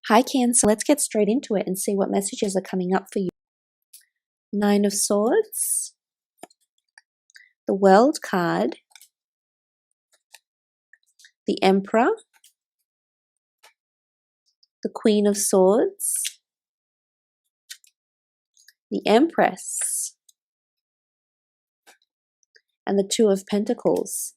Hi Cancer, let's get straight into it and see what messages are coming up for you. Nine of Swords, the World card, the Emperor, the Queen of Swords, the Empress, and the Two of Pentacles.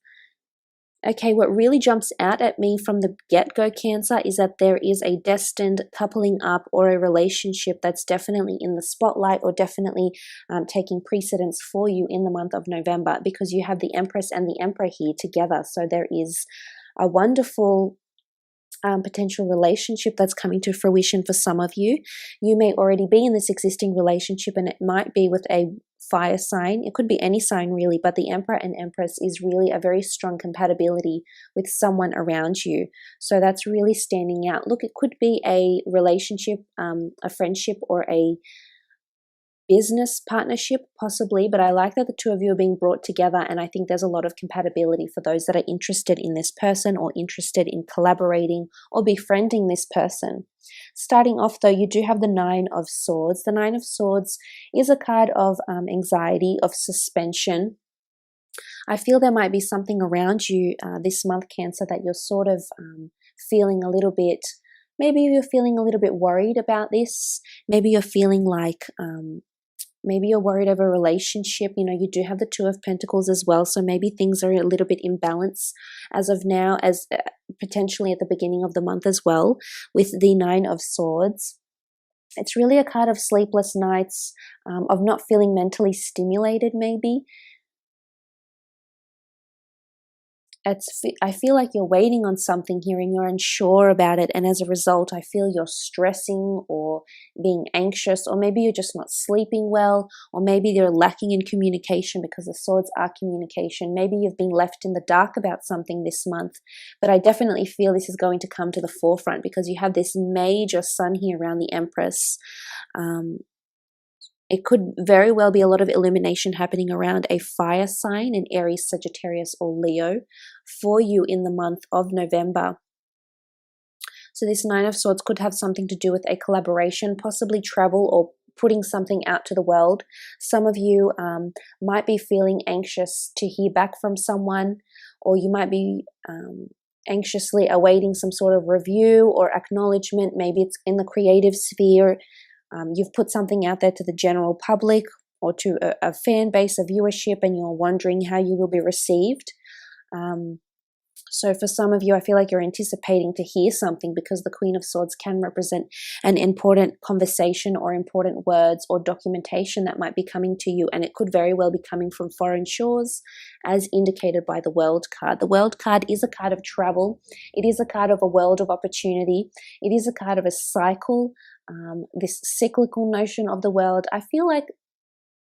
Okay, what really jumps out at me from the get-go, Cancer, is that there is a destined coupling up or a relationship that's definitely in the spotlight or definitely taking precedence for you in the month of November, because you have the Empress and the Emperor here together. So there is a wonderful potential relationship that's coming to fruition for some of you. You may already be in this existing relationship, and it might be with a fire sign. It could be any sign really, but the Emperor and Empress is really a very strong compatibility with someone around you. So that's really standing out. Look, it could be a relationship, a friendship, or a business partnership possibly, but I like that the two of you are being brought together, and I think there's a lot of compatibility for those that are interested in this person or interested in collaborating or befriending this person. Starting off though, you do have the Nine of Swords. The Nine of Swords is a card of anxiety, of suspension. I feel there might be something around you this month, Cancer, that you're sort of feeling a little bit, maybe you're feeling a little bit worried about this. Maybe you're feeling like maybe you're worried over a relationship. You know, you do have the Two of Pentacles as well, so maybe things are a little bit in balance as of now, as potentially at the beginning of the month as well, with the Nine of Swords. It's really a card of sleepless nights, of not feeling mentally stimulated maybe. I feel like you're waiting on something here and you're unsure about it, and as a result I feel you're stressing or being anxious, or maybe you're just not sleeping well, or maybe you're lacking in communication, because the swords are communication. Maybe you've been left in the dark about something this month, but I definitely feel this is going to come to the forefront because you have this major sun here around the Empress. It could very well be a lot of illumination happening around a fire sign, an Aries, Sagittarius, or Leo, for you in the month of November. So this Nine of Swords could have something to do with a collaboration, possibly travel, or putting something out to the world. Some of you might be feeling anxious to hear back from someone, or you might be anxiously awaiting some sort of review or acknowledgement. Maybe it's in the creative sphere. You've put something out there to the general public or to a fan base, a viewership, and you're wondering how you will be received. So for some of you, I feel like you're anticipating to hear something, because the Queen of Swords can represent an important conversation or important words or documentation that might be coming to you, and it could very well be coming from foreign shores, as indicated by the World card. The World card is a card of travel. It is a card of a world of opportunity. It is a card of a cycle, this cyclical notion of the world. I feel like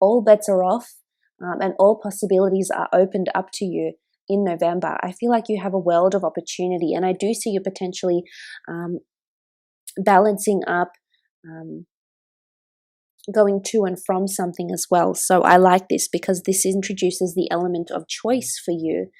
all bets are off, and all possibilities are opened up to you in November. I feel like you have a world of opportunity, and I do see you potentially balancing up, going to and from something as well. So I like this because this introduces the element of choice for you.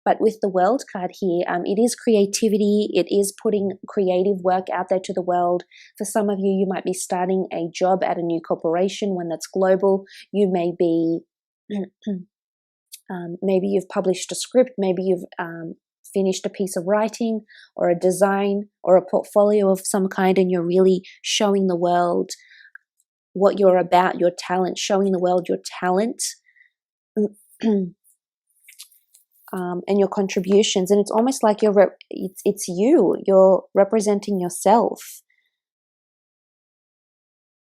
But with the World card here, it is creativity. It is putting creative work out there to the world. For some of you, you might be starting a job at a new corporation, one that's global. You may be maybe you've published a script, maybe you've finished a piece of writing or a design or a portfolio of some kind, and you're really showing the world what you're about, your talent, showing the world your talent and your contributions. And it's almost like it's you're representing yourself.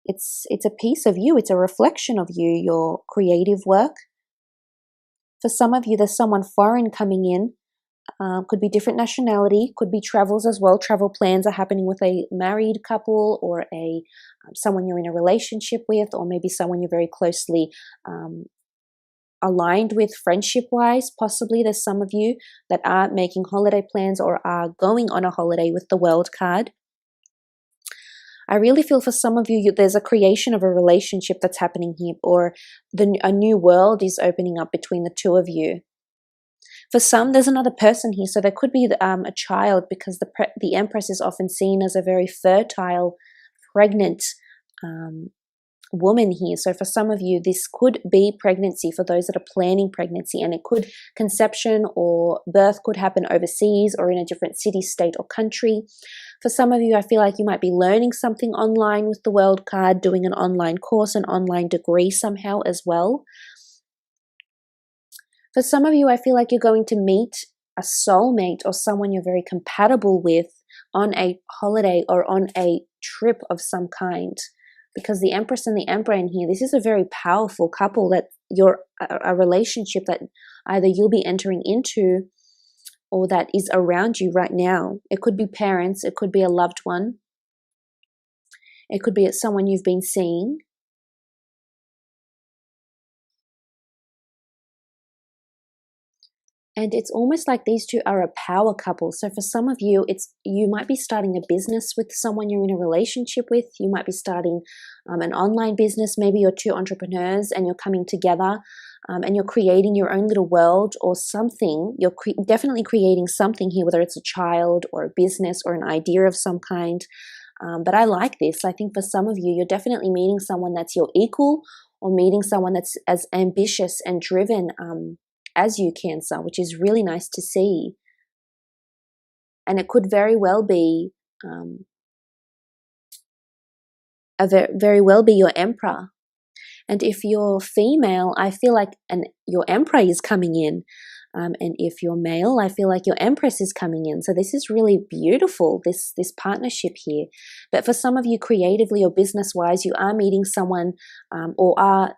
It's a piece of you. It's a reflection of you, your creative work. For some of you, there's someone foreign coming in. Could be different nationality, could be travels as well. Travel plans are happening with a married couple, or someone you're in a relationship with, or maybe someone you're very closely aligned with friendship-wise. Possibly there's some of you that are making holiday plans or are going on a holiday with the World card. I really feel for some of you, there's a creation of a relationship that's happening here, or a new world is opening up between the two of you. For some, there's another person here. So there could be a child, because the Empress is often seen as a very fertile, pregnant woman here. So for some of you, this could be pregnancy for those that are planning pregnancy, and it could, conception or birth could happen overseas or in a different city, state, or country. For some of you, I feel like you might be learning something online with the World card, doing an online course, an online degree somehow as well. For some of you, I feel like you're going to meet a soulmate or someone you're very compatible with on a holiday or on a trip of some kind. Because the Empress and the Emperor in here, this is a very powerful couple, that you're a relationship that either you'll be entering into or that is around you right now. It could be parents, it could be a loved one, it could be someone you've been seeing. And it's almost like these two are a power couple. So for some of you, you might be starting a business with someone you're in a relationship with. You might be starting an online business. Maybe you're two entrepreneurs and you're coming together and you're creating your own little world or something. You're definitely creating something here, whether it's a child or a business or an idea of some kind. But I like this. I think for some of you, you're definitely meeting someone that's your equal, or meeting someone that's as ambitious and driven as you, Cancer, which is really nice to see. And it could very well be very well be your Emperor. And if you're female, I feel like your Emperor is coming in. And if you're male, I feel like your Empress is coming in. So this is really beautiful, this partnership here. But for some of you, creatively or business-wise, you are meeting someone or are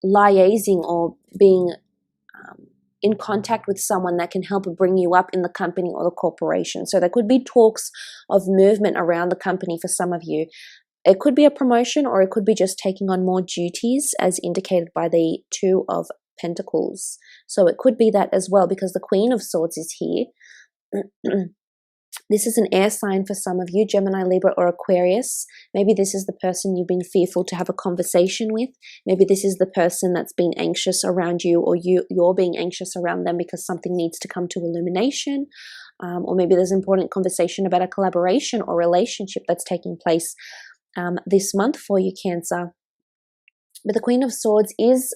liaising or being in contact with someone that can help bring you up in the company or the corporation. So there could be talks of movement around the company for some of you. It could be a promotion, or it could be just taking on more duties, as indicated by the Two of Pentacles. So it could be that as well, because the Queen of Swords is here. This is an air sign for some of you, Gemini, Libra, or Aquarius. Maybe this is the person you've been fearful to have a conversation with. Maybe this is the person that's been anxious around you, or you're being anxious around them because something needs to come to illumination. Or maybe there's an important conversation about a collaboration or relationship that's taking place this month for you, Cancer. But the Queen of Swords is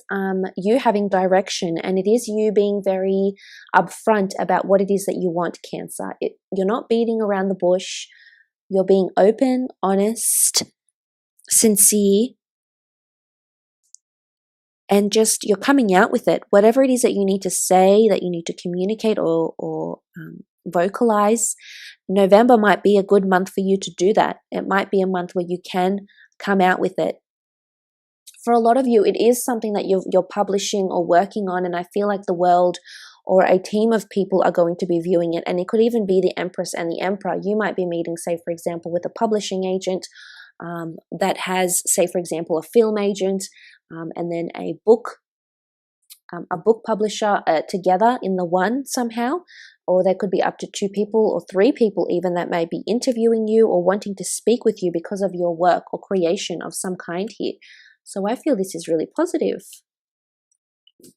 you having direction, and it is you being very upfront about what it is that you want, Cancer. You're not beating around the bush. You're being open, honest, sincere, and just you're coming out with it. Whatever it is that you need to say, that you need to communicate or vocalize, November might be a good month for you to do that. It might be a month where you can come out with it. For a lot of you, it is something that you're publishing or working on, and I feel like the world or a team of people are going to be viewing it. And it could even be the Empress and the Emperor. You might be meeting, say, for example, with a publishing agent that has, say, for example, a film agent and then a book publisher together in the one somehow. Or there could be up to 2 people or 3 people even that may be interviewing you or wanting to speak with you because of your work or creation of some kind here. So I feel this is really positive.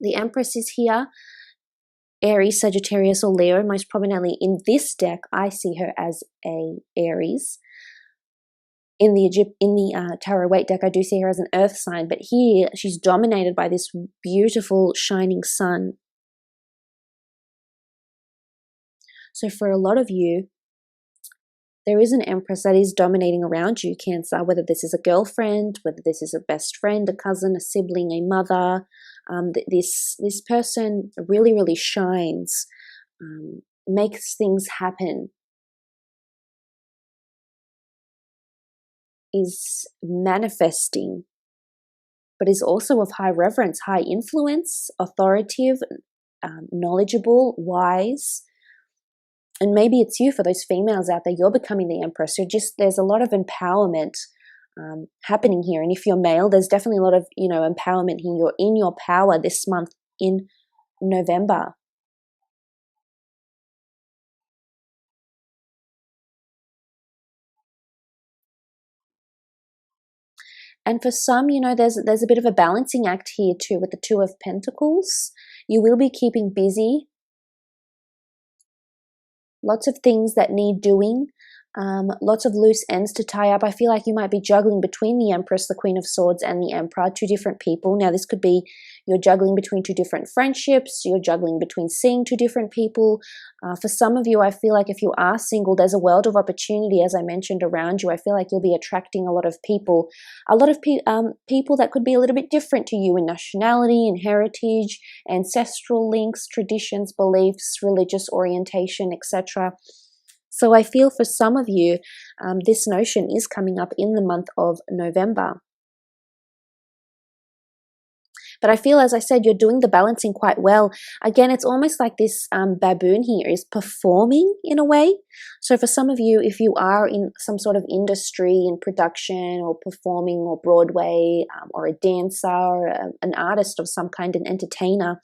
The Empress is here. Aries, Sagittarius, or Leo. Most prominently in this deck, I see her as a Aries. In the Tarot Weight deck, I do see her as an earth sign. But here, she's dominated by this beautiful, shining sun. So for a lot of you, there is an Empress that is dominating around you, Cancer, whether this is a girlfriend, whether this is a best friend, a cousin, a sibling, a mother. This person really, really shines, makes things happen, is manifesting, but is also of high reverence, high influence, authoritative, knowledgeable, wise. And maybe it's you, for those females out there, you're becoming the Empress. There's a lot of empowerment happening here. And if you're male, there's definitely a lot of, empowerment here. You're in your power this month in November. And for some, there's a bit of a balancing act here too with the Two of Pentacles. You will be keeping busy. Lots of things that need doing. Lots of loose ends to tie up. I feel like you might be juggling between the Empress, the Queen of Swords, and the Emperor, two different people. Now, this could be you're juggling between two different friendships. You're juggling between seeing two different people. For some of you, I feel like if you are single, there's a world of opportunity, as I mentioned, around you. I feel like you'll be attracting a lot of people people that could be a little bit different to you in nationality, in heritage, ancestral links, traditions, beliefs, religious orientation, etc. So I feel for some of you, this notion is coming up in the month of November. But I feel, as I said, you're doing the balancing quite well. Again, it's almost like this baboon here is performing in a way. So for some of you, if you are in some sort of industry, in production or performing or Broadway or a dancer or an artist of some kind, an entertainer,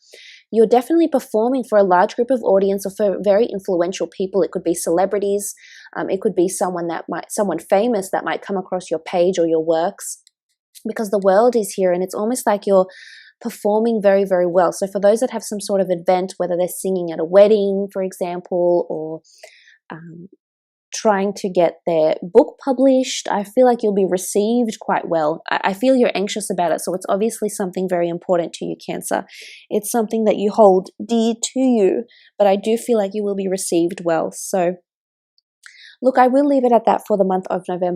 you're definitely performing for a large group of audience or for very influential people. It could be celebrities. It could be someone famous that might come across your page or your works, because the world is here and it's almost like you're performing very, very well. So for those that have some sort of event, whether they're singing at a wedding, for example, or trying to get their book published, I feel like you'll be received quite well. I feel you're anxious about it, so it's obviously something very important to you, Cancer. It's something that you hold dear to you, but I do feel like you will be received well. So look, I will leave it at that for the month of November.